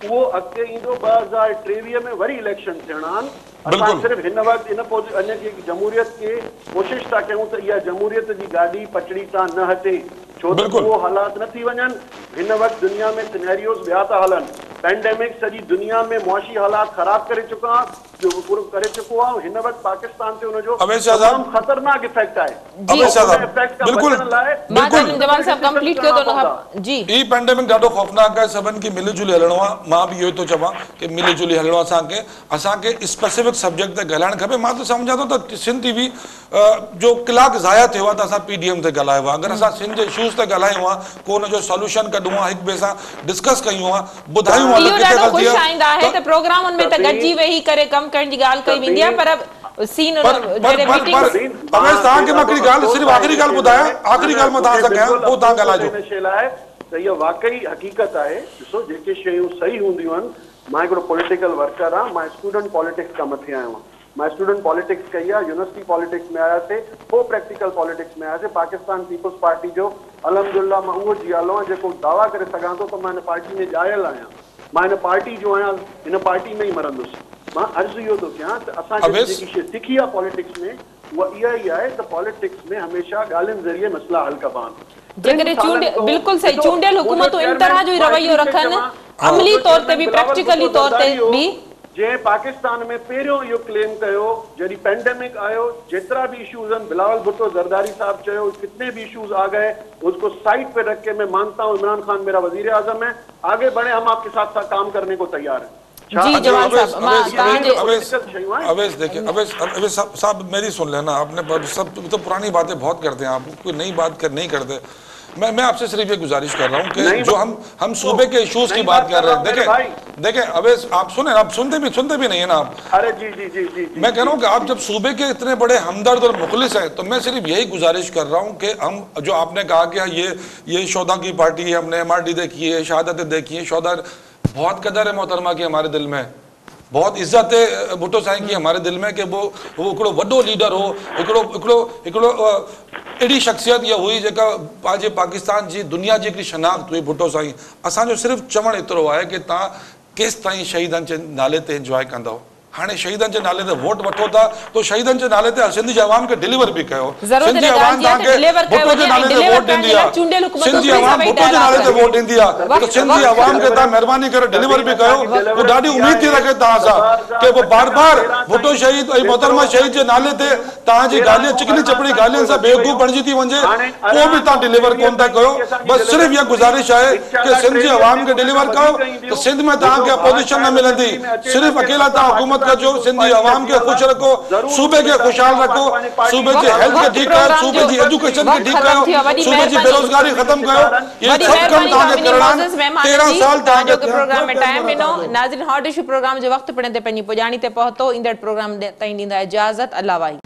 उहो अॻिते ईंदो 2023 में वरी इलेक्शन थियणा आहिनि असां सिर्फ़ु हिन वक़्तु इन अञा जमहूरियत खे कोशिशि था कयूं त इहा जमहूरियत जी गाॾी पटड़ी तां न हटे छो त उहो हालात न थी वञनि हिन वक़्तु दुनिया में सिनेरियोस ॿिया था हलनि पेंडेमिक सॼी दुनिया में मुआशी हालात ख़राब करे चुका चुको आहे हिन वक़्तु पाकिस्तान ते उनजो तमामु ख़तरनाक इफेक्ट आहे बिल्कुल जमाल साहब कंप्लीट कयो तो जी ई पेंडेमिक ॾाढो खौफनाक आहे सभिनि खे मिली जुली हलणो आहे मां बि इहो ई थो चवां कि मिली जुली हलणो आहे असांखे स्पेसिफिक सब्जेक्ट ते ॻाल्हाइणु खपे मां त सम्झां थो त सिंध टीवी जो कलाक ज़ाया थियो आहे त असां PDM ते ॻाल्हायो आहे अगरि असां सिंध जे इशूज़ ते ॻाल्हायूं आहे को हुनजो सॉल्यूशन कढूं आहे हिक ॿिए सां डिस्कस कयूं आहे ॿुधायूं आहे इहो ॾाढो ख़ुशि आईंदा आहे त प्रोग्रामनि में त गॾिजी वेही करे कमु करण जी ॻाल्हि कई वेंदी आहे पर सीन जॾहिं मीटिंग अवेश तव्हांखे मां हिकिड़ी ॻाल्हि सिर्फ़ु आख़िरी ॻाल्हि ॿुधायां आख़िरी ॻाल्हि मां तव्हां सां कयां पोइ तव्हां ॻाल्हाइजो त इहा वाकई हक़ीक़त आहे ॾिसो जेके शयूं सही हूंदियूं आहिनि मां हिकिड़ो पॉलिटिकल वर्कर आहियां मां स्टूडेंट पॉलिटिक्स खां मथे आयो आहियां मां स्टूडेंट पॉलिटिक्स कई आहे यूनिवर्सिटी पॉलिटिक्स में आयासीं पोइ प्रैक्टिकल पॉलिटिक्स में आयासीं पाकिस्तान पीपल्स पार्टी जो अल्हम्दुलिल्लाह मां उहो जियालो आहियां जेको दावा करे सघां थो त मां हिन पार्टी में ॼायल आहियां मां हिन पार्टी जो आहियां हिन पार्टी में ई मरंदुसि मां अर्ज़ु इहो थो कयां त असांखे जेकी शइ सिखी आहे पॉलिटिक्स में उहा इहा ई आहे त पॉलिटिक्स में हमेशा ॻाल्हियुनि ज़रिए मसइला हल कबा आहिनि जेकॾहिं बिल्कुलु सही चूंडियल हुकूमतूं इन तरह जो ई रवैयो रखनि अमली तौर ते बि प्रैक्टिकली तौर ते बि जंहिं पाकिस्तान में पहिरियों इहो क्लेम कयो जॾहिं पेंडेमिक आयो जेतिरा भी इशूज़ आहिनि बिलावल भुट्टो जरदारी साहब चयो कितने भी इशूज़ आ गए उसको साइड पे रख के मैं मानता हूँ इमरान खान मेरा वजीर आजम है आगे बढ़े हम आपके साथ काम करने को तैयार हैं जी जवान साहब अवेश देखिए अवेश साहब मेरी सुन लेना आपने सब तो पुरानी बातें बहुत करते हैं आप कोई नई बात नहीं करते मैं आपसे सिर्फ ये गुजारिश कर रहा हूँ कि जो हम सूबे के इश्यूज की बात कर रहे हैं देखें अवेश आप सुने आप सुनते भी नहीं है ना आप अरे जी मैं कह रहा हूँ कि आप जब सूबे के इतने बड़े हमदर्द और मुखलिस हैं तो मैं सिर्फ यही गुजारिश कर रहा हूँ कि हम जो आपने कहा कि ये शौदा की पार्टी है हमने MRD देखी है शहादतें देखी है शौदा बहुत कदर है मोहतरमा की हमारे दिल में बहुत इज्जत है भुट्टो साईं की हमारे दिल में कि वो हिकिड़ो वॾो लीडर हो हिकिड़ो अहिड़ी शख्सियत इहा हुई जेका पंहिंजे पाकिस्तान जी दुनिया जी हिकिड़ी शनाख्त हुई भुट्टो साईं असांजो सिर्फ़ु चवणु एतिरो आहे कि तव्हां केसि ताईं शहीदनि जे नाले ते इंजॉय कंदव हाणे शहीदनि जे नाले ते वोट वठो था तो शहीदनि जे नाले ते सिंध जी आवाम खे डिलीवर बि कयो। ज़रूरत सिंध जी आवाम तव्हांखे भुट्टो जे नाले ते वोट ॾींदी आहे, सिंध जी आवाम भुट्टो जे नाले ते वोट ॾींदी आहे, तो सिंध जी आवाम खे तव्हां महिरबानी करे डिलीवर बि कयो। वो ॾाढी उम्मीद थी रखे तव्हां सां कि वो बार बार भुट्टो शहीद ऐं मोहतरमा शहीद जे नाले ते तव्हांजी ॻाल्हियूं चिकनी चपड़ी ॻाल्हियुनि सां बेवकूफ़ बणिजी थी वञे, को बि तव्हां डिलीवर कोन था कयो। बस सिर्फ़ इहा गुज़ारिश आहे कि सिंध जी आवाम खे डिलीवर कयो, तो सिंध में तव्हांखे अपोजिशन न मिलंदी। सिर्फ़ अकेला तव्हां हुकूमत कजो, सिंध जी आवाम खे ख़ुशि रखो, सूबे खे ख़ुशहाल रखो, सूबे जी हेल्थ खे ठीकु कयो, सूबे जी एजुकेशन खे ठीकु कयो, सूबे जी बेरोज़गारी ख़त्म कयो। ये सब कम तव्हांखे करणा आहिनि। 13 साल तव्हांखे प्रोग्राम में टाइम ॾिनो। नाज़रीन, हॉट इशू प्रोग्राम जो वक़्तु पिण ते पंहिंजी पुॼाणी ते पहुतो। ईंदड़ प्रोग्राम ताईं ॾींदा इजाज़त। अल्लाह वाहिगुरु।